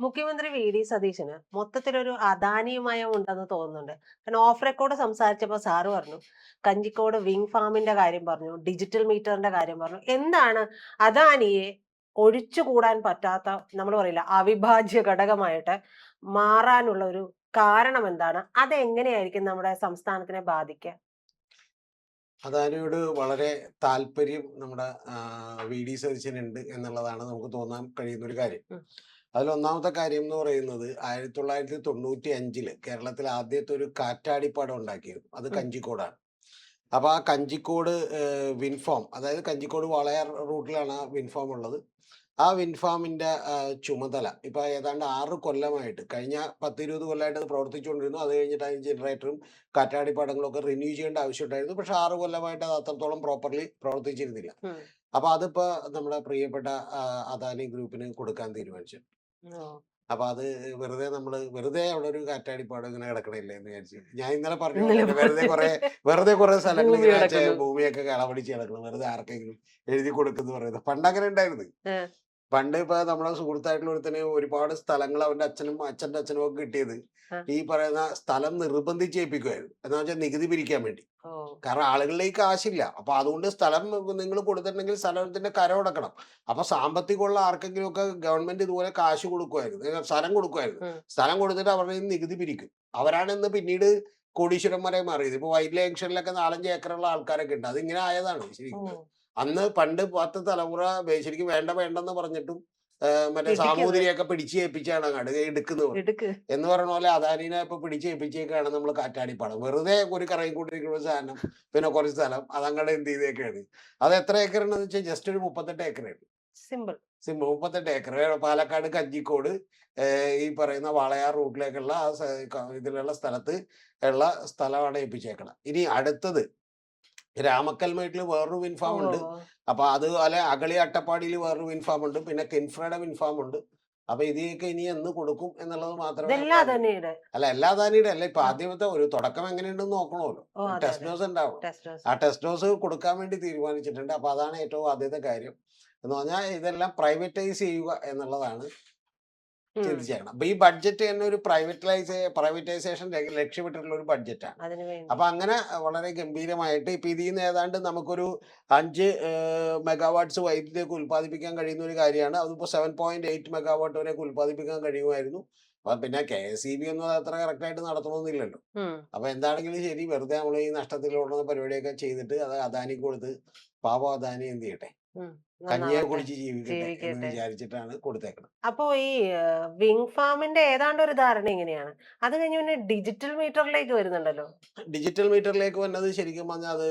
മുഖ്യമന്ത്രി വി.ഡി. സതീശന് മൊത്തത്തിലൊരു അദാനിമയം ഉണ്ടെന്ന് തോന്നുന്നുണ്ട്. കാരണം ഓഫ് റെക്കോർഡ് സംസാരിച്ചപ്പോൾ സാറ് പറഞ്ഞു, കഞ്ചിക്കോട് വിങ് ഫാമിന്റെ കാര്യം പറഞ്ഞു, ഡിജിറ്റൽ മീറ്ററിന്റെ കാര്യം പറഞ്ഞു. എന്താണ് അദാനിയെ ഒഴിച്ചുകൂടാൻ പറ്റാത്ത, നമ്മൾ പറയില്ല, അവിഭാജ്യ ഘടകമായിട്ട് മാറാനുള്ള ഒരു കാരണം എന്താണ്? അതെങ്ങനെയായിരിക്കും നമ്മുടെ സംസ്ഥാനത്തിനെ ബാധിക്കുക? അദാനിയോട് വളരെ താല്പര്യം നമ്മുടെ വി.ഡി. സതീശനുണ്ട് എന്നുള്ളതാണ് നമുക്ക് തോന്നാൻ കഴിയുന്ന ഒരു കാര്യം. ഉം. അതിലൊന്നാമത്തെ കാര്യം എന്ന് പറയുന്നത് 1995 കേരളത്തിൽ ആദ്യത്തെ ഒരു കാറ്റാടിപ്പാടം ഉണ്ടാക്കിയിരുന്നു. അത് ഉം. കഞ്ചിക്കോടാണ്. അപ്പോൾ ആ കഞ്ചിക്കോട് വിൻഫാം, അതായത് കഞ്ചിക്കോട് വാളയാർ റൂട്ടിലാണ് ആ വിൻഫാം ഉള്ളത്. ആ വിൻഫാമിൻ്റെ ചുമതല ഇപ്പോൾ ഏതാണ്ട് 6 കൊല്ലമായിട്ട്, കഴിഞ്ഞ 10-20 കൊല്ലമായിട്ട് അത് പ്രവർത്തിച്ചുകൊണ്ടിരുന്നു. അത് കഴിഞ്ഞിട്ട് അതിന് ജനറേറ്ററും കാറ്റാടിപ്പാടങ്ങളൊക്കെ റിന്യൂ ചെയ്യേണ്ട ആവശ്യമുണ്ടായിരുന്നു. പക്ഷേ 6 കൊല്ലമായിട്ട് അത് അത്രത്തോളം പ്രോപ്പർലി പ്രവർത്തിച്ചിരുന്നില്ല. ഉം. അപ്പോൾ അതിപ്പോൾ നമ്മുടെ പ്രിയപ്പെട്ട അദാനി ഗ്രൂപ്പിന് കൊടുക്കാൻ തീരുമാനിച്ചു. ഓ. അപ്പൊ അത് വെറുതെ അവിടെ ഒരു കാറ്റാടിപ്പാടം ഇങ്ങനെ കിടക്കണില്ലേ എന്ന് വിചാരിച്ചു. ഞാൻ ഇന്നലെ പറഞ്ഞ പോലെ ഇന്നലെ തന്നെ വെറുതെ കുറെ സ്ഥലങ്ങൾ ഭൂമി ഇങ്ങനെ കിടക്കുന്നു. ഭൂമിയൊക്കെ കളപടിച്ച് കിടക്കണം, വെറുതെ ആർക്കെങ്കിലും എഴുതി കൊടുക്കുന്നു പറയുന്നത്. പണ്ട് അങ്ങനെ ഉണ്ടായിരുന്നു. പണ്ട് ഇപ്പൊ നമ്മുടെ സുഹൃത്തായിട്ടുള്ള ഒരുത്തന് ഒരുപാട് സ്ഥലങ്ങൾ അവന്റെ അച്ഛൻ്റെ അച്ഛനും ഒക്കെ കിട്ടിയത് ആ. ഈ പറയുന്ന സ്ഥലം നിർബന്ധിച്ച് ഏൽപ്പിക്കുമായിരുന്നു. എന്ന് വെച്ചാൽ നികുതി പിരിക്കാൻ വേണ്ടി. ഓ. കാരണം ആളുകളിലേക്ക് കാശില്ല. അപ്പൊ അതുകൊണ്ട് സ്ഥലം നിങ്ങൾ കൊടുത്തിട്ടുണ്ടെങ്കിൽ സ്ഥലത്തിന്റെ കരം അടക്കണം. അപ്പൊ സാമ്പത്തികമുള്ള ആർക്കെങ്കിലും ഒക്കെ ഗവൺമെന്റ് ഇതുപോലെ കാശ് കൊടുക്കുമായിരുന്നു, സ്ഥലം കൊടുക്കുമായിരുന്നു. ഉം. സ്ഥലം കൊടുത്തിട്ട് അവരുടെ കയ്യിൽ നിന്ന് നികുതി പിരിക്കും. അവരാണ് ഇന്ന് പിന്നീട് കോടീശ്വരന്മാരെ മാറിയത്. ഇപ്പൊ വൈറ്റ് ജംഗ്ഷനിലൊക്കെ 4-5 ഏക്കറുള്ള ആൾക്കാരൊക്കെ ഉണ്ട്. അതിങ്ങനെ ആയതാണ് ഓ. ശരിക്കും. അന്ന് പണ്ട് 10 തലമുറ ശരിക്കും വേണ്ടെന്ന് പറഞ്ഞിട്ടും മറ്റേ പിടിക്കുന്നത് സാമൂതിരിയൊക്കെ പിടിച്ചേൽപ്പിച്ചാണ് അങ്ങോട്ട് എടുക്കുന്നത്. എടുക്ക്. എന്ന് പറഞ്ഞ പോലെ അദാനിനെ ഇപ്പൊ പിടിച്ചേൽപ്പിച്ചേക്കാണ് നമ്മൾ കാറ്റാടിപ്പാടം. വെറുതെ ഒരു കറങ്ങി കൊണ്ടിരിക്കുന്ന സാധനം, പിന്നെ കുറച്ച് സ്ഥലം അതങ്ങടെ എന്ത് ചെയ്തേക്കാണ്. അത് എത്ര ഏക്കറാണെന്ന് വെച്ചാൽ ജസ്റ്റ് ഒരു 38 ഏക്കറാണ്. സിമ്പിൾ. 38 ഏക്കർ പാലക്കാട് കഞ്ചിക്കോട് ഈ പറയുന്ന വാളയാർ റൂട്ടിലേക്കുള്ള ഇതിലുള്ള സ്ഥലത്ത് ഉള്ള സ്ഥലമാണ് ഏൽപ്പിച്ചേക്കണം. ഇനി അടുത്തത് രാമക്കൽമേട്ടിൽ വേറൊരു വിൻഫാം ഉണ്ട്. ഓ. അപ്പൊ അത് അല്ലെ അഗളി അട്ടപ്പാടിയിൽ വേറൊരു വിൻഫാം ഉണ്ട്, പിന്നെ കിൻഫ്രയുടെ വിൻഫാം ഉണ്ട്. അപ്പൊ ഇതിയൊക്കെ ഇനി എന്ന് കൊടുക്കും എന്നുള്ളത് മാത്രമേ ഇതെല്ലാം അദാനിയുടെ. അല്ല എല്ലാ അദാനിയുടെ അല്ല. ഇപ്പൊ ആ. ആദ്യമത്തെ ഒരു തുടക്കം എങ്ങനെയുണ്ടെന്ന് നോക്കണമല്ലോ. ഓ, അതെ ടെസ്റ്റ് അതെ. ഡോസ് ഉണ്ടാവണം. Test dose. ആ ടെസ്റ്റ് ഡോസ് കൊടുക്കാൻ വേണ്ടി തീരുമാനിച്ചിട്ടുണ്ട്. അപ്പൊ അതാണ് ഏറ്റവും ആദ്യത്തെ കാര്യം. എന്ന് പറഞ്ഞാൽ ഇതെല്ലാം പ്രൈവറ്റൈസ് ചെയ്യുക എന്നുള്ളതാണ് ചിന്തിച്ചേക്കണം. അപ്പൊ ഈ ബഡ്ജറ്റ് തന്നെ ഒരു പ്രൈവറ്റൈസേഷൻ ലക്ഷ്യമിട്ടിട്ടുള്ള ഒരു ബഡ്ജറ്റാണ്. അതിനു വേണ്ടി. അപ്പൊ അങ്ങനെ വളരെ ഗംഭീരമായിട്ട് ഇപ്പൊ ഇതിൽ നിന്ന് ഏതാണ്ട് നമുക്കൊരു 5 മെഗാവാട്ട്സ് വൈദ്യുതിയൊക്കെ ഉൽപ്പാദിപ്പിക്കാൻ കഴിയുന്ന ഒരു കാര്യമാണ്. അതിപ്പോ 7.8 മെഗാവാട്ട് വരെയൊക്കെ ഉൽപ്പാദിപ്പിക്കാൻ കഴിയുമായിരുന്നു. അപ്പൊ പിന്നെ KSEB ഒന്നും അത്ര കറക്റ്റായിട്ട് നടത്തണമെന്നില്ലല്ലോ. അപ്പൊ എന്താണെങ്കിലും ശരി, വെറുതെ നമ്മൾ ഈ നഷ്ടത്തിലോടുന്ന പരിപാടിയൊക്കെ ചെയ്തിട്ട് അത് അദാനി കൊടുത്ത് പാവം അദാനി എന്ത് ചെയ്യട്ടെ, കഞ്ഞിയെ കുടിച്ച് ജീവിക്കട്ടെ എന്ന് വിചാരിച്ചിട്ടാണ് കൊടുത്തേക്കുന്നത്. അപ്പോ ഈ വിങ് ഫാമിന്റെ ഏതാണ്ട് ഒരു ധാരണ ഇങ്ങനെയാണ്. അത് കഴിഞ്ഞ് പിന്നെ ഡിജിറ്റൽ മീറ്ററിലേക്ക് വരുന്നുണ്ടല്ലോ. ഡിജിറ്റൽ മീറ്ററിലേക്ക് വന്നത് ശരിക്കും പറഞ്ഞാൽ അത്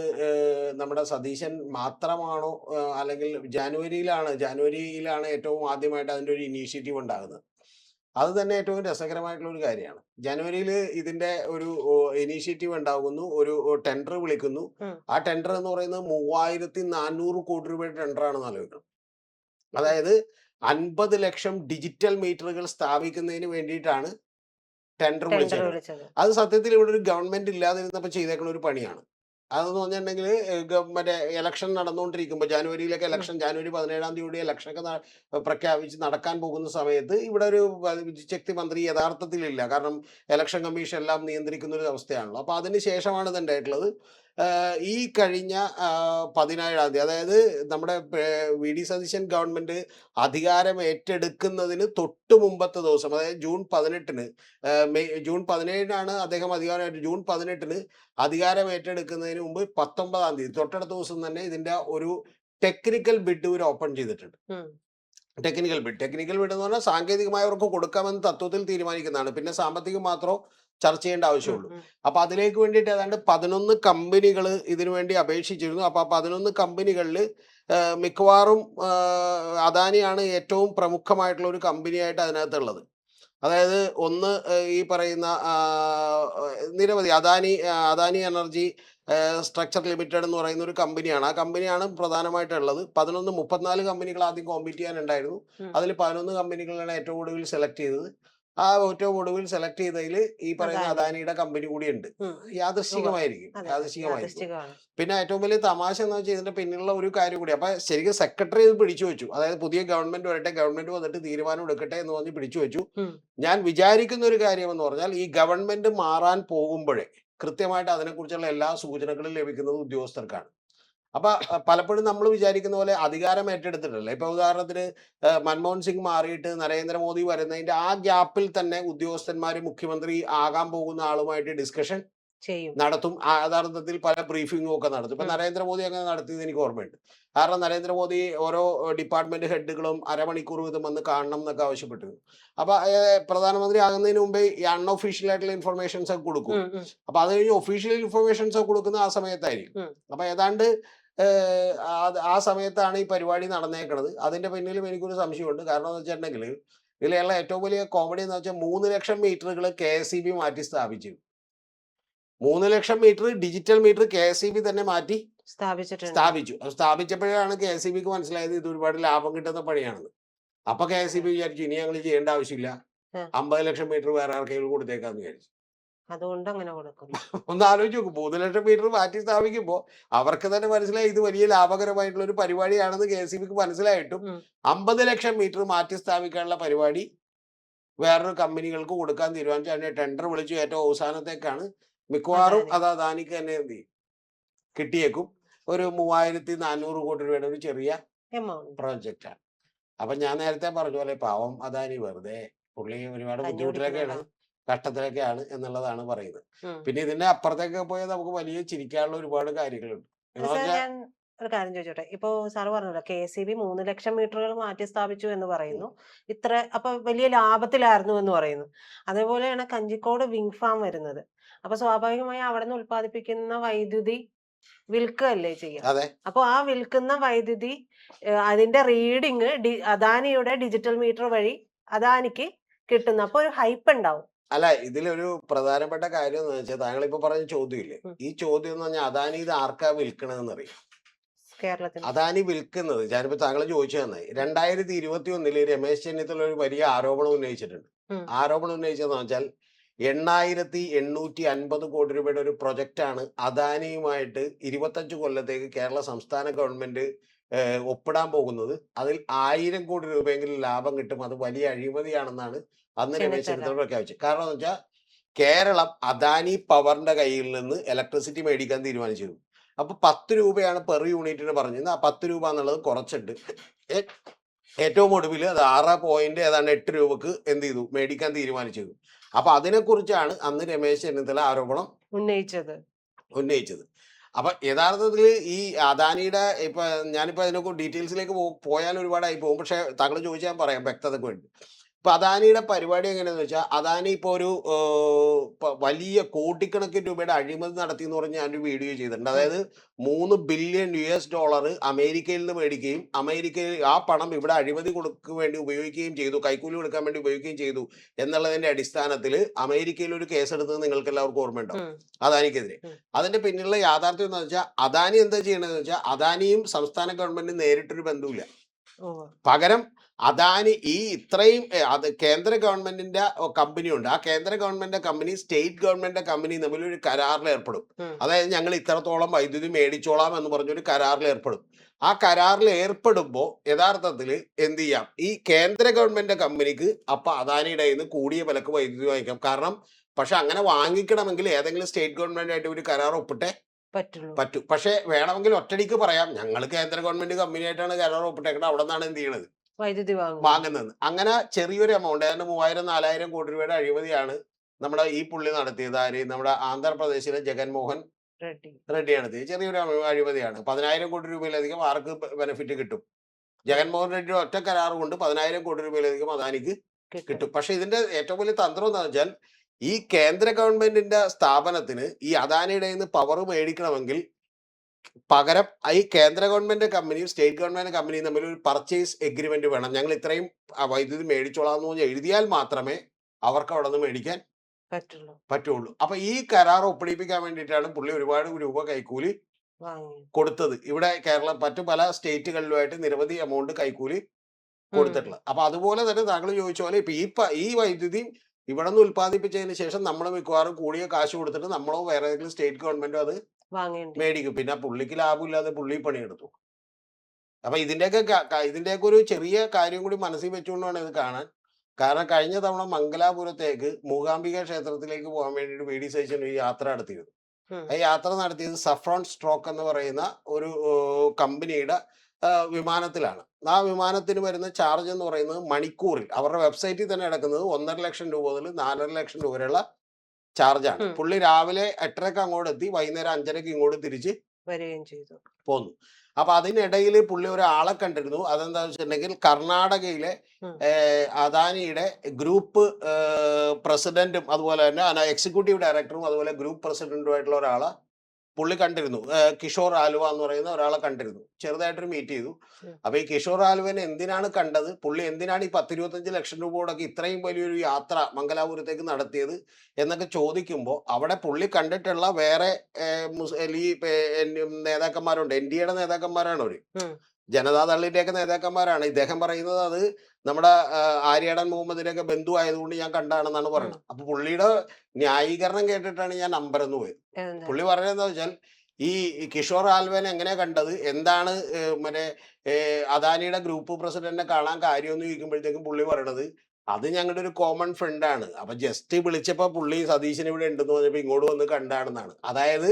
നമ്മുടെ സതീശൻ മാത്രമാണോ, അല്ലെങ്കിൽ ജാനുവരിയിലാണ് ഏറ്റവും ആദ്യമായിട്ട് അതിൻ്റെ ഒരു ഇനീഷ്യേറ്റീവ് ഉണ്ടാകുന്നത്. അത് തന്നെ ഏറ്റവും രസകരമായിട്ടുള്ള ഒരു കാര്യമാണ്. ജനുവരിയിൽ ഇതിന്റെ ഒരു ഇനീഷ്യേറ്റീവ് ഉണ്ടാകുന്നു, ഒരു ടെൻഡർ വിളിക്കുന്നു. ആ ടെൻഡർ എന്ന് പറയുന്നത് 3400 കോടി രൂപയുടെ ടെൻഡറാണെന്ന് ആലോചിക്കണം. അതായത് 50 ലക്ഷം ഡിജിറ്റൽ മീറ്ററുകൾ സ്ഥാപിക്കുന്നതിന് വേണ്ടിയിട്ടാണ് ടെൻഡർ വിളിച്ചത്. അത് സത്യത്തിൽ ഇവിടെ ഒരു ഗവൺമെന്റ് ഇല്ലാതിരുന്നപ്പോൾ ചെയ്തേക്കുന്ന ഒരു പണിയാണ്. അതെന്ന് പറഞ്ഞിട്ടുണ്ടെങ്കിൽ മറ്റേ ഇലക്ഷൻ നടന്നുകൊണ്ടിരിക്കുമ്പോൾ, ജനുവരിയിലൊക്കെ ഇലക്ഷൻ, ജനുവരി 17-ാം തീയതി ഇലക്ഷനൊക്കെ പ്രഖ്യാപിച്ച് നടക്കാൻ പോകുന്ന സമയത്ത് ഇവിടെ ഒരു ശക്തി മന്ത്രി യഥാർത്ഥത്തിലില്ല. കാരണം ഇലക്ഷൻ കമ്മീഷൻ എല്ലാം നിയന്ത്രിക്കുന്ന ഒരു അവസ്ഥയാണല്ലോ. അപ്പോൾ അതിന് ശേഷമാണ് ഇത് ഉണ്ടായിട്ടുള്ളത്. ഈ കഴിഞ്ഞ 17-ാം തീയതി, അതായത് നമ്മുടെ വി.ഡി. സതീശൻ ഗവൺമെന്റ് അധികാരം ഏറ്റെടുക്കുന്നതിന് തൊട്ട് മുമ്പത്തെ ദിവസം, അതായത് ജൂൺ 18-ന്, ജൂൺ 17-നാണ് അദ്ദേഹം ജൂൺ 18-ന് അധികാരം ഏറ്റെടുക്കുന്നതിന് മുമ്പ് 19-ാം തീയതി തൊട്ടടുത്ത ദിവസം തന്നെ ഇതിന്റെ ഒരു ടെക്നിക്കൽ ബിഡ് ഇവർ ഓപ്പൺ ചെയ്തിട്ടുണ്ട്. ടെക്നിക്കൽ ബിഡ് എന്ന് പറഞ്ഞാൽ സാങ്കേതികമായവർക്ക് കൊടുക്കാമെന്ന് തത്വത്തിൽ തീരുമാനിക്കുന്നതാണ്. പിന്നെ സാമ്പത്തികം മാത്രം ചർച്ച ചെയ്യേണ്ട ആവശ്യമുള്ളൂ. അപ്പൊ അതിലേക്ക് വേണ്ടിയിട്ട് ഏതാണ്ട് 11 കമ്പനികൾ ഇതിനു വേണ്ടി അപേക്ഷിച്ചിരുന്നു. അപ്പൊ 11 കമ്പനികളിൽ മിക്കവാറും അദാനിയാണ് ഏറ്റവും പ്രമുഖമായിട്ടുള്ള ഒരു കമ്പനിയായിട്ട് അതിനകത്തുള്ളത്. അതായത് ഒന്ന് ഈ പറയുന്ന നിരവധി അദാനി എനർജി സ്ട്രക്ചർ ലിമിറ്റഡ് എന്ന് പറയുന്ന ഒരു കമ്പനിയാണ്. ആ കമ്പനിയാണ് പ്രധാനമായിട്ടുള്ളത്. 34 കമ്പനികൾ ആദ്യം കോമ്പീറ്റ് ചെയ്യാനുണ്ടായിരുന്നു. അതിൽ 11 കമ്പനികളാണ് ഏറ്റവും കൂടുതൽ സെലക്ട് ചെയ്തത്. ആ ഏറ്റവും ഒടുവിൽ സെലക്ട് ചെയ്തതിൽ ഈ പറയുന്ന അദാനി. അദാനിയുടെ കമ്പനി കൂടി ഉണ്ട്. ഉം. ഉവ്വ്. യാദൃശ്ചികമായിരിക്കും, അതെ അതെ യാദൃശ്ചികമായിരിക്കും. യാദൃശ്ചികമാണ്. പിന്നെ ഏറ്റവും വലിയ തമാശ എന്ന് വെച്ചാൽ ഇതിന്റെ പിന്നിലുള്ള ഒരു കാര്യം കൂടി. അപ്പൊ ശരിക്കും സെക്രട്ടറി ഇത് പിടിച്ചു വെച്ചു. അതായത് പുതിയ ഗവൺമെന്റ് വരട്ടെ, ഗവൺമെന്റ് വന്നിട്ട് തീരുമാനം എടുക്കട്ടെ എന്ന് പറഞ്ഞ് പിടിച്ചു വെച്ചു. ഉം. ഞാൻ വിചാരിക്കുന്ന ഒരു കാര്യം എന്ന് പറഞ്ഞാൽ ഈ ഗവൺമെന്റ് മാറാൻ പോകുമ്പോഴേ കൃത്യമായിട്ട് അതിനെക്കുറിച്ചുള്ള എല്ലാ സൂചനകളും ലഭിക്കുന്നത് ഉദ്യോഗസ്ഥർക്കാണ്. അപ്പൊ പലപ്പോഴും നമ്മൾ വിചാരിക്കുന്ന പോലെ അധികാരം ഏറ്റെടുത്തിട്ടല്ല. ഇപ്പൊ ഉദാഹരണത്തിന് മൻമോഹൻ സിംഗ് മാറിയിട്ട് നരേന്ദ്രമോദി വരുന്നതിന്റെ ആ ഗ്യാപ്പിൽ തന്നെ ഉദ്യോഗസ്ഥന്മാര് മുഖ്യമന്ത്രി ആകാൻ പോകുന്ന ആളുമായിട്ട് ഡിസ്കഷൻ ചെയ്യും. നടത്തും. യഥാർത്ഥത്തിൽ പല ബ്രീഫിങ്ങും ഒക്കെ നടത്തും. ഇപ്പൊ നരേന്ദ്രമോദി അങ്ങനെ നടത്തിയത് എനിക്ക് ഓർമ്മയുണ്ട്. കാരണം നരേന്ദ്രമോദി ഓരോ ഡിപ്പാർട്ട്മെന്റ് ഹെഡുകളും അരമണിക്കൂർ വീതം വന്ന് കാണണം എന്നൊക്കെ ആവശ്യപ്പെട്ടിരുന്നു. അപ്പൊ പ്രധാനമന്ത്രി ആകുന്നതിന് മുമ്പേ ഈ അൺഒഫീഷ്യൽ ആയിട്ടുള്ള ഇൻഫർമേഷൻസ് ഒക്കെ കൊടുക്കും. ഉം, ഉം, അപ്പൊ അത് കഴിഞ്ഞ് ഒഫീഷ്യൽ ഇൻഫർമേഷൻസ് ഒക്കെ കൊടുക്കുന്ന ആ സമയത്തായിരിക്കും. ഉം. അപ്പൊ ഏതാണ്ട് ആ സമയത്താണ് ഈ പരിപാടി നടന്നേക്കണത്. അതിന്റെ പിന്നിലും എനിക്കൊരു സംശയമുണ്ട്. കാരണം എന്ന് വെച്ചിട്ടുണ്ടെങ്കിൽ ഇതിലുള്ള ഏറ്റവും വലിയ കോമഡി എന്ന് വെച്ചാൽ 3 ലക്ഷം മീറ്ററുകൾ KSEB മാറ്റി സ്ഥാപിച്ചു. 3 ലക്ഷം മീറ്റർ ഡിജിറ്റൽ മീറ്റർ KSEB തന്നെ മാറ്റി സ്ഥാപിച്ചിട്ടുണ്ട്. സ്ഥാപിച്ചു. അത് സ്ഥാപിച്ചപ്പോഴാണ് KSEBക്ക് മനസ്സിലായത് ഇത് ഒരുപാട് ലാഭം കിട്ടുന്ന പണിയാണെന്ന്. അപ്പൊ KSEB വിചാരിച്ചു ഇനി ഞങ്ങൾ ചെയ്യേണ്ട ആവശ്യമില്ല, ആ. 50 ലക്ഷം മീറ്റർ വേറെ ആർക്കെങ്കിലും കൊടുത്തേക്കാന്ന് വിചാരിച്ചു. അതുകൊണ്ട് അങ്ങനെ കൊടുക്കുന്നു. ഒന്ന് ആലോചിച്ച് നോക്കും, 3 ലക്ഷം മീറ്റർ മാറ്റി സ്ഥാപിക്കുമ്പോൾ അവർക്ക് തന്നെ മനസ്സിലായി ഇത് വലിയ ലാഭകരമായിട്ടുള്ള ഒരു പരിപാടിയാണെന്ന് KSEBക്ക് മനസ്സിലായിട്ടും ഉം. 50 ലക്ഷം മീറ്റർ മാറ്റി സ്ഥാപിക്കാനുള്ള പരിപാടി വേറൊരു കമ്പനികൾക്ക് കൊടുക്കാൻ തീരുമാനിച്ചു. അതിന്റെ ടെൻഡർ വിളിച്ചു. ഏറ്റവും അവസാനത്തേക്കാണ് മിക്കവാറും അദാനി. അത് അദാനിക്ക് തന്നെ എന്ത് ചെയ്യും കിട്ടിയേക്കും. ഒരു 3400 കോടി രൂപയുടെ ഒരു ചെറിയ എമൗണ്ട് പ്രോജക്റ്റാണ്. അപ്പൊ ഞാൻ നേരത്തെ പറഞ്ഞ പോലെ പാവം അദാനി വെറുതെ പുള്ളി ഒരുപാട് കഞ്ഞി ബുദ്ധിമുട്ടിലൊക്കെയാണ്, കുടിക്കുന്നുണ്ടാവും. കഷ്ടത്തിലൊക്കെയാണ് എന്നുള്ളതാണ് പറയുന്നത്. ഉം. പിന്നെ ഇതിന്റെ അപ്പുറത്തേക്ക് പോയാൽ നമുക്ക് വലിയ ചിരിക്കാനുള്ള ഒരുപാട് കാര്യങ്ങളുണ്ട്. എന്ന് സാർ വെച്ചാൽ ഞാൻ ഒരു കാര്യം ചോദിച്ചോട്ടെ, ഇപ്പൊ സാറ് പറഞ്ഞല്ലോ KSEB 3 ലക്ഷം മീറ്ററുകൾ മാറ്റി സ്ഥാപിച്ചു എന്ന് പറയുന്നു. ഇത്ര അപ്പൊ വലിയ ലാഭത്തിലായിരുന്നു എന്ന് പറയുന്നു. അതേപോലെയാണ് കഞ്ചിക്കോട് വിങ് ഫാം വരുന്നത്. അപ്പൊ സ്വാഭാവികമായി അവിടെ നിന്ന് ഉൽപ്പാദിപ്പിക്കുന്ന വൈദ്യുതി വിൽക്കുകയല്ലേ ചെയ്യുക. അതെ, അപ്പൊ ആ വിൽക്കുന്ന വൈദ്യുതി അതിന്റെ റീഡിങ് അദാനിയുടെ ഡിജിറ്റൽ മീറ്റർ വഴി അദാനിക്ക് കിട്ടുന്നു. അപ്പൊ ഒരു ഹൈപ്പ് ഉണ്ടാവും. അല്ല ഇതിലൊരു പ്രധാനപ്പെട്ട കാര്യം എന്ന് വെച്ചാൽ താങ്കൾ ഇപ്പൊ പറഞ്ഞ ചോദ്യമില്ലേ, ഈ ചോദ്യം എന്ന് പറഞ്ഞാൽ അദാനി ഇത് ആർക്കാ വിൽക്കണമെന്ന് അറിയാം. കേരളത്തിൽ അദാനി വിൽക്കുന്നത് ഞാനിപ്പോ താങ്കൾ ചോദിച്ചു തന്നെ 2021 രമേശ് ചെന്നിത്തല ഒരു വലിയ ആരോപണം ഉന്നയിച്ചിട്ടുണ്ട്. ഉം. ആരോപണം ഉന്നയിച്ചതെന്ന് വെച്ചാൽ 8850 കോടി രൂപയുടെ ഒരു പ്രൊജക്റ്റാണ് അദാനിയുമായിട്ട് 25 കൊല്ലത്തേക്ക് കേരള സംസ്ഥാന ഗവൺമെന്റ് ഒപ്പിടാൻ പോകുന്നത്. അതിൽ 1000 കോടി രൂപയെങ്കിലും ലാഭം കിട്ടും. അത് വലിയ അഴിമതിയാണെന്നാണ് അന്ന് രമേശ് ചെന്നിത്തല പ്രഖ്യാപിച്ചത്. കാരണം എന്ന് വെച്ചാൽ കേരളം അദാനി പവറിന്റെ കയ്യിൽ നിന്ന് ഇലക്ട്രിസിറ്റി മേടിക്കാൻ തീരുമാനിച്ചിരുന്നു. അപ്പൊ 10 രൂപയാണ് പെർ യൂണിറ്റിന് പറഞ്ഞത്. ആ 10 രൂപ എന്നുള്ളത് കുറച്ചിട്ട് ഏറ്റവും ഒടുവിൽ അത് 6.8 രൂപക്ക് എന്ത് ചെയ്തു മേടിക്കാൻ തീരുമാനിച്ചിരുന്നു. അപ്പൊ അതിനെക്കുറിച്ചാണ് അന്ന് രമേശ് ചെന്നിത്തല ആരോപണം ഉന്നയിച്ചത്. അപ്പൊ യഥാർത്ഥത്തിൽ ഈ അദാനിയുടെ ഇപ്പൊ ഞാനിപ്പോ അതിനൊക്കെ ഡീറ്റെയിൽസിലേക്ക് പോയാൽ ഒരുപാടായി പോകും. പക്ഷെ താങ്കൾ ചോദിച്ചാൽ ഞാൻ പറയാം വ്യക്തതക്ക് വേണ്ടി. ഇപ്പൊ അദാനിയുടെ പരിപാടി എങ്ങനെയാന്ന് വെച്ചാൽ അദാനി ഇപ്പൊ ഒരു വലിയ കോടിക്കണക്കിന് രൂപയുടെ അഴിമതി നടത്തി എന്ന് പറഞ്ഞ് ഞാനൊരു വീഡിയോ ചെയ്തിട്ടുണ്ട്. അതായത് $3 ബില്യൺ അമേരിക്കയിൽ നിന്ന് മേടിക്കുകയും അമേരിക്കയിൽ ആ പണം ഇവിടെ അഴിമതി വേണ്ടി ഉപയോഗിക്കുകയും ചെയ്തു, കൈക്കൂലി കൊടുക്കാൻ വേണ്ടി ഉപയോഗിക്കുകയും ചെയ്തു എന്നുള്ളതിന്റെ അടിസ്ഥാനത്തിൽ അമേരിക്കയിൽ ഒരു കേസെടുത്തത് നിങ്ങൾക്ക് എല്ലാവർക്കും ഓർമ്മയുണ്ടാവും അദാനിക്കെതിരെ. അതിന്റെ പിന്നിലുള്ള യാഥാർത്ഥ്യം എന്ന് വെച്ചാൽ അദാനി എന്താ ചെയ്യണമെന്ന് വെച്ചാൽ അദാനിയും സംസ്ഥാന ഗവൺമെന്റും നേരിട്ടൊരു ബന്ധമില്ല. പകരം അദാനി ഈ ഇത്രയും അത് കേന്ദ്ര ഗവൺമെന്റിന്റെ കമ്പനി ഉണ്ട്. ആ കേന്ദ്ര ഗവൺമെന്റിന്റെ കമ്പനി സ്റ്റേറ്റ് ഗവൺമെന്റിന്റെ കമ്പനി തമ്മിൽ ഒരു കരാറിൽ ഏർപ്പെടും. അതായത് ഞങ്ങൾ ഇത്രത്തോളം വൈദ്യുതി മേടിച്ചോളാം എന്ന് പറഞ്ഞൊരു കരാറിൽ ഏർപ്പെടും. ആ കരാറിൽ ഏർപ്പെടുമ്പോൾ യഥാർത്ഥത്തിൽ എന്ത് ചെയ്യാം, ഈ കേന്ദ്ര ഗവൺമെന്റിന്റെ കമ്പനിക്ക് അപ്പൊ അദാനിയുടെ കയ്യിൽ നിന്ന് കൂടിയ വിലക്ക് വൈദ്യുതി വാങ്ങിക്കാം. കാരണം പക്ഷെ അങ്ങനെ വാങ്ങിക്കണമെങ്കിൽ ഏതെങ്കിലും സ്റ്റേറ്റ് ഗവൺമെന്റ് ആയിട്ട് ഒരു കരാർ ഒപ്പിട്ടേ പറ്റൂ. പക്ഷെ വേണമെങ്കിൽ ഒറ്റടിക്ക് പറയാം ഞങ്ങൾ കേന്ദ്ര ഗവൺമെന്റ് കമ്പനിയായിട്ടാണ് കരാർ ഒപ്പിട്ടേക്കുന്നത്, അവിടെ നിന്നാണ് എന്ത് ചെയ്യണത് വൈദ്യുതി വാങ്ങുന്നത്. അങ്ങനെ ചെറിയൊരു എമൗണ്ട് ഏതാണ്ട് 3000-4000 കോടി രൂപയുടെ അഴിമതിയാണ് നമ്മുടെ ഈ പുള്ളി നടത്തിയത്. ആര് നമ്മുടെ ആന്ധ്രാപ്രദേശിലെ ജഗൻമോഹൻ റെഡ്ഡി നടത്തിയത്. ചെറിയൊരു അഴിമതിയാണ്. 10,000 കോടി രൂപയിലധികം ആർക്ക് ബെനിഫിറ്റ് കിട്ടും? ജഗൻമോഹൻ റെഡ്ഡിയുടെ ഒറ്റ കരാർ കൊണ്ട് 10,000 കോടി രൂപയിലധികം അദാനിക്ക് കിട്ടും. പക്ഷെ ഇതിന്റെ ഏറ്റവും വലിയ തന്ത്രം എന്താണെന്ന് വെച്ചാൽ ഈ കേന്ദ്ര ഗവൺമെന്റിന്റെ സ്ഥാപനത്തിന് ഈ അദാനിയുടെ നിന്ന് പവർ മേടിക്കണമെങ്കിൽ പകരം ഈ കേന്ദ്ര ഗവൺമെന്റ് കമ്പനിയും സ്റ്റേറ്റ് ഗവൺമെന്റ് കമ്പനിയും തമ്മിൽ ഒരു പർച്ചേസ് എഗ്രിമെന്റ് വേണം. ഞങ്ങൾ ഇത്രയും വൈദ്യുതി മേടിച്ചോളാം എന്ന് പറഞ്ഞ് എഴുതിയാൽ മാത്രമേ അവർക്ക് അവിടെ നിന്ന് മേടിക്കാൻ പറ്റുള്ളൂ. അപ്പൊ ഈ കരാർ ഒപ്പിടിപ്പിക്കാൻ വേണ്ടിയിട്ടാണ് പുള്ളി ഒരുപാട് രൂപ കൈക്കൂലി കൊടുത്തത്. ഇവിടെ കേരളം മറ്റു പല സ്റ്റേറ്റുകളിലുമായിട്ട് നിരവധി എമൗണ്ട് കൈക്കൂലി കൊടുത്തിട്ടുള്ളത്. അപ്പൊ അതുപോലെ തന്നെ താങ്കൾ ചോദിച്ച പോലെ ഇപ്പൊ ഈ വൈദ്യുതി ഇവിടെ നിന്ന് ഉൽപ്പാദിപ്പിച്ചതിന് ശേഷം നമ്മൾ മിക്കവാറും കൂടിയ കാശ് കൊടുത്തിട്ട് നമ്മളോ വേറെ ഏതെങ്കിലും സ്റ്റേറ്റ് ഗവൺമെന്റോ അത് വാങ്ങേണ്ടി മേടിക്കും. പിന്നെ പുള്ളിക്ക് ലാഭമില്ലാതെ പുള്ളി പണിയെടുത്തു. അപ്പൊ ഇതിന്റെയൊക്കെ ഒരു ചെറിയ കാര്യം കൂടി മനസ്സിൽ വെച്ചുകൊണ്ട് വേണം ഇത് കാണാൻ. കാരണം കഴിഞ്ഞ തവണ മംഗലാപുരത്തേക്ക് മൂകാംബിക ക്ഷേത്രത്തിലേക്ക് പോകാൻ വേണ്ടിയിട്ട് വി ഡി സതീശൻ ഒരു യാത്ര നടത്തിയിരുന്നു. ആ യാത്ര നടത്തിയത് സഫ്രോൺ സ്ട്രോക്ക് എന്ന് പറയുന്ന ഒരു കമ്പനിയുടെ വിമാനത്തിലാണ്. ആ വിമാനത്തിന് വരുന്ന ചാർജ് എന്ന് പറയുന്നത് മണിക്കൂറിൽ അവരുടെ വെബ്സൈറ്റിൽ തന്നെ കിടക്കുന്നത് 1.5 ലക്ഷം രൂപ മുതൽ 4.5 ലക്ഷം രൂപ വരെയുള്ള ചാർജാണ്. പുള്ളി രാവിലെ 8:30 അങ്ങോട്ട് എത്തി, വൈകുന്നേരം 5:30 ഇങ്ങോട്ട് തിരിച്ച് വരികയും ചെയ്തു. പോന്നു. അപ്പൊ അതിനിടയിൽ പുള്ളി ഒരാളെ കണ്ടിരുന്നു. അതെന്താ വെച്ചിട്ടുണ്ടെങ്കിൽ കർണാടകയിലെ അദാനിയുടെ ഗ്രൂപ്പ് പ്രസിഡന്റും അതുപോലെ തന്നെ എക്സിക്യൂട്ടീവ് ഡയറക്ടറും അതുപോലെ ഗ്രൂപ്പ് പ്രസിഡന്റുമായിട്ടുള്ള ഒരാളെ പുള്ളി കണ്ടിരുന്നു. കിഷോർ ആലുവ എന്ന് പറയുന്ന ഒരാളെ കണ്ടിരുന്നു. ചെറുതായിട്ടൊരു മീറ്റ് ചെയ്തു. അപ്പൊ ഈ കിഷോർ ആലുവനെ എന്തിനാണ് കണ്ടത്, പുള്ളി എന്തിനാണ് ഈ 10-25 ലക്ഷം രൂപ കൊടുക്കി ഇത്രയും വലിയൊരു യാത്ര മംഗലാപുരത്തേക്ക് നടത്തിയത് എന്നൊക്കെ ചോദിക്കുമ്പോൾ അവിടെ പുള്ളി കണ്ടിട്ടുള്ള വേറെ ഈ നേതാക്കന്മാരുണ്ട്. എൻ ഡി എയുടെ നേതാക്കന്മാരാണ് അവര്, ജനതാദളിന്റെയൊക്കെ നേതാക്കന്മാരാണ്. ഇദ്ദേഹം പറയുന്നത് അത് നമ്മുടെ ആര്യാടൻ മുഹമ്മദിന്റെയൊക്കെ ബന്ധു ആയതുകൊണ്ട് ഞാൻ കണ്ടാണെന്നാണ് പറയുന്നത്. അപ്പൊ പുള്ളിയുടെ ന്യായീകരണം കേട്ടിട്ടാണ് ഞാൻ നമ്പരെന്ന് പോയത്. പുള്ളി പറയുന്നത് എന്താ വെച്ചാൽ ഈ കിഷോർ ആൽവനെ എങ്ങനെ കണ്ടത്, എന്താണ് മറ്റേ അദാനിയുടെ ഗ്രൂപ്പ് പ്രസിഡന്റിനെ കാണാൻ കാര്യമെന്ന് ചോദിക്കുമ്പോഴത്തേക്കും പുള്ളി പറയണത് അത് ഞങ്ങളുടെ ഒരു കോമൺ ഫ്രണ്ടാണ്. അപ്പൊ ജസ്റ്റ് വിളിച്ചപ്പോ പുള്ളി സതീശൻ ഇവിടെ ഉണ്ടെന്ന് പറഞ്ഞപ്പോ ഇങ്ങോട്ട് വന്ന് കണ്ടാണെന്നാണ്. അതായത്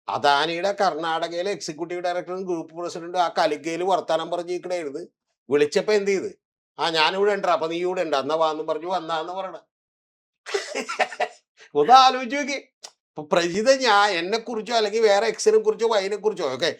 അദാനിയുടെ കർണാടകയിലെ എക്സിക്യൂട്ടീവ് ഡയറക്ടറും ഗ്രൂപ്പ് പ്രസിഡന്റും ആ കലിക്കയിൽ വർത്താനം പറഞ്ഞിരിക്കണായിരുന്നു. വിളിച്ചപ്പോ എന്ത് ചെയ്ത്, ഞാനിവിടെ ഉണ്ടാ, അപ്പൊ നീ ഇവിടെ ഉണ്ടാ, എന്നാ വാന്ന് പറഞ്ഞു വന്നാന്ന് പറയണ. ഒന്ന് ആലോചിച്ച് നോക്കി. ഇപ്പൊ പ്രജിത എന്നെ കുറിച്ചോ അല്ലെങ്കിൽ വേറെ എക്സിനെ കുറിച്ചോ വൈനെ കുറിച്ചോ ഒക്കെ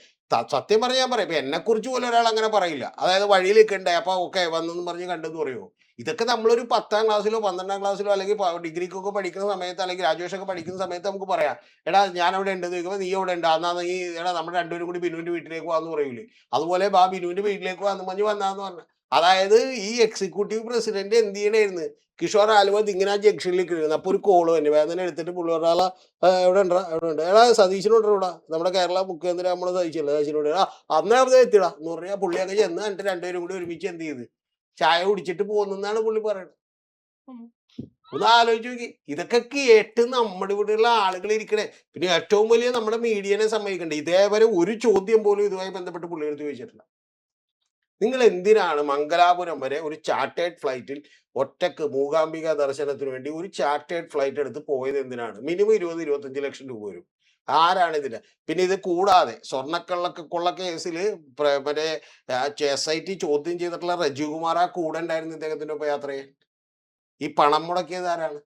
സത്യം പറഞ്ഞാൽ ഞാൻ പറയാം, ഇപ്പൊ എന്നെ കുറിച്ച് പോലും ഒരാൾ അങ്ങനെ പറയില്ല. അതായത് വഴിയിൽ നിൽക്കണ്ടേ അപ്പൊ ഓക്കെ വന്നെന്ന് പറഞ്ഞ് കണ്ടെന്ന് പറയുമോ. ഇതൊക്കെ നമ്മളൊരു 10ാം ക്ലാസ്സിലോ 12ാം ക്ലാസ്സിലോ അല്ലെങ്കിൽ ഡിഗ്രിക്കൊക്കെ പഠിക്കുന്ന സമയത്ത് അല്ലെങ്കിൽ ഗ്രാജുവേഷൻ ഒക്കെ പഠിക്കുന്ന സമയത്ത് നമുക്ക് പറയാം, എടാ ഞാൻ അവിടെ ഉണ്ടെന്ന് ചോദിക്കുമ്പോൾ നീ അവിടെ ഉണ്ട്, എന്നാ നീ എടാ നമ്മുടെ രണ്ടുപേരും കൂടി ബിനുവിന്റെ വീട്ടിലേക്ക് പോകാന്ന് പറയൂലേ. അതുപോലെ ബിനുവിന്റെ വീട്ടിലേക്ക് വന്നു മഞ്ഞ് വന്നാന്ന് പറഞ്ഞു. അതായത് ഈ എക്സിക്യൂട്ടീവ് പ്രസിഡന്റ് എന്ത് ചെയ്യണായിരുന്നു, കിഷോർ ആലുവ ഇങ്ങനെ ആ ജംഗ്ഷനിലേക്ക് ഇരുന്നു. അപ്പൊ ഒരു കോള് തന്നെ വേദന എടുത്തിട്ട് പുള്ളി ഒരാളെ എവിടെ ഉണ്ടാ എവിടെ ഉണ്ട്, എടാ സതീശനോട് ഇവിടെ നമ്മുടെ കേരള മുഖ്യമന്ത്രി നമ്മളെ സതീശല്ലേ, സതീശനോട് അന്നേ അവിടെ എത്തിടാ എന്ന് പറഞ്ഞാൽ പുള്ളിയൊക്കെ ചെന്ന് എന്നിട്ട് രണ്ടുപേരും കൂടി ഒരുമിച്ച് എന്ത് ചെയ്ത് ചായ കുടിച്ചിട്ട് പോകുന്നെന്നാണ് പുള്ളി പറയുന്നത്. ഒന്ന് ആലോചിച്ച് നോക്കി. ഇതൊക്കെ കേട്ട് നമ്മുടെ ഇവിടെയുള്ള ആളുകൾ ഇരിക്കണേ. പിന്നെ ഏറ്റവും വലിയ നമ്മുടെ മീഡിയനെ സമ്മതിക്കണ്ടേ, ഇതേവരെ ഒരു ചോദ്യം പോലും ഇതുമായി ബന്ധപ്പെട്ട് പുള്ളിയെടുത്ത് ചോദിച്ചിട്ടില്ല. നിങ്ങൾ എന്തിനാണ് മംഗലാപുരം വരെ ഒരു ചാർട്ടേഡ് ഫ്ലൈറ്റിൽ ഒറ്റക്ക് മൂകാംബിക ദർശനത്തിന് വേണ്ടി ഒരു ചാർട്ടേഡ് ഫ്ലൈറ്റ് എടുത്ത് പോയത് എന്തിനാണ്? മിനിമം 20-25 ലക്ഷം രൂപ വരും. ആരാണ് ഇതിന്? പിന്നെ ഇത് കൂടാതെ കൊള്ള കേസിൽ മറ്റേ SIT ചോദ്യം ചെയ്തിട്ടുള്ള രജികുമാർ ആ കൂടെ ഉണ്ടായിരുന്നു ഇദ്ദേഹത്തിന്റെ ഒപ്പം യാത്ര ചെയ്യാൻ. ഈ പണം മുടക്കിയത് ആരാണ്?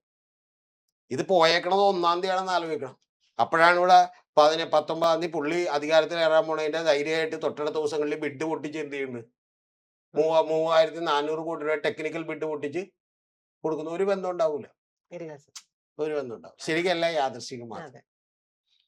ഇത് പോയേക്കണത് 1-ാം തീയതിയാണെന്ന് ആലോചിക്കണം. അപ്പോഴാണ് ഇവിടെ 19-ാം തീയതി പുള്ളി അധികാരത്തിൽ കയറാൻ പോണതിന്റെ ധൈര്യമായിട്ട് തൊട്ടടുത്ത ദിവസങ്ങളിൽ ബിഡ് പൊട്ടിച്ച് എന്ത് ചെയ്യുന്നുണ്ട്, 3400 കോടി രൂപ ടെക്നിക്കൽ ബിഡ് പൊട്ടിച്ച് കൊടുക്കുന്നു. ഒരു ബന്ധം ഉണ്ടാവൂല, ഒരു ബന്ധം ഉണ്ടാവും. ശരിക്കല്ല യാദൃശ്ചികം മാത്രം.